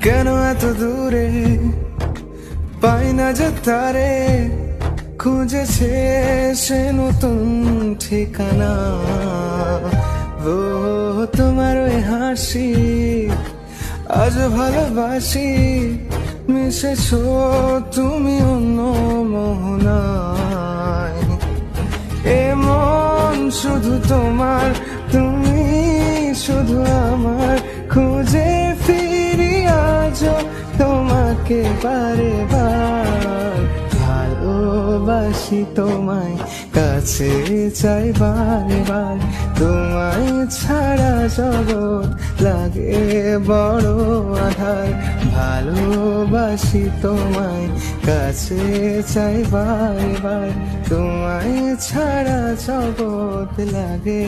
কেন এত দূরে পাই না যে তারে, খুঁজেছে সে নতুন ঠিকানা। ও তোমার ওই হাসি আজ ভালোবাসি, মিশেছো তুমি অন্য মোহনায়। এ মন শুধু তোমার, তুমি শুধু আমার, খুঁজে ফিরি আজও তোমাকে বারে বার। ভালোবাসি তোমায়, কাছে চাই বারে বার, তোমায় ছাড়া জগৎ লাগে বড় আধার। ভালোবাসি তোমায়, কাছে চাই বারে বার, তোমায় ছাড়া জগৎ লাগে